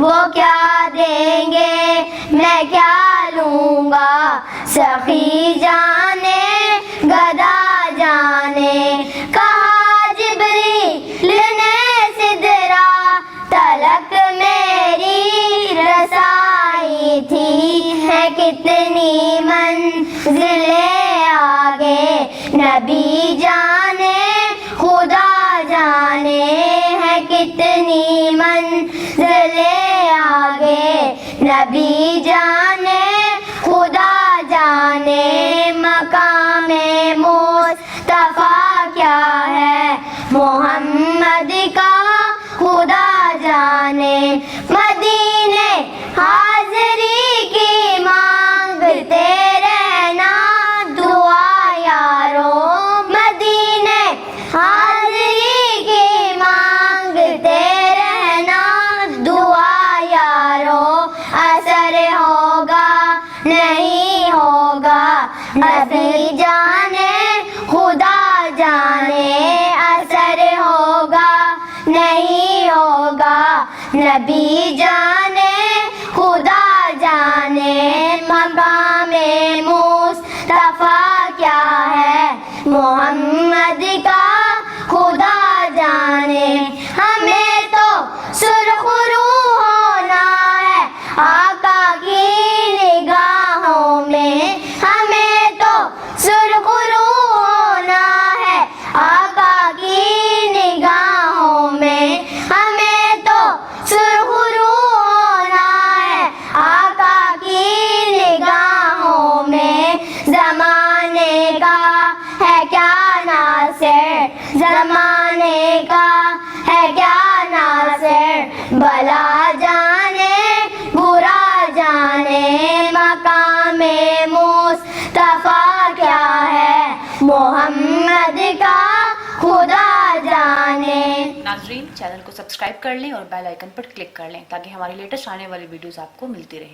وہ کیا دیں گے میں کیا لوں گا، سخی جانے گدا جانے، کہا جبریل نے سدرا تلک میری رسائی تھی، ہے کتنی منزلیں آگے نبی جانے خدا جانے، ہے کتنی منزلیں آگے نبی جانے خدا جانے، مقام مصطفیٰ کیا ہے محمد کا خدا جانے، مدینے حاضری کی مانگتے رہنا دعا یارو، مدینے حاضری کی مانگتے رہنا دعا یارو، اثر ہوگا نہیں ہوگا نبی جانے خدا جانے، اثر ہوگا نہیں ہوگا نبی جانے خدا جانے، مقام مصطفیٰ کیا ہے محمد کا خدا جانے، ہمیں تو سرخ روح ہونا ہے آقا کی نگاہوں میں، ہمیں تو سرخ روح ہونا ہے آقا کی نگاہوں میں، ہمیں تو سرخ روح ہونا ہے آقا کی نگاہوں میں، زمانے کا ہے کیا ناصر، زمانے کا ہے کیا ناصر، بھلا جانے برا جانے، مقام مصطفیٰ کیا ہے محمد کا خدا جانے۔ ناظرین چینل کو سبسکرائب کر لیں اور بیل آئیکن پر کلک کر لیں تاکہ ہماری لیٹسٹ آنے والی ویڈیوز آپ کو ملتی رہیں۔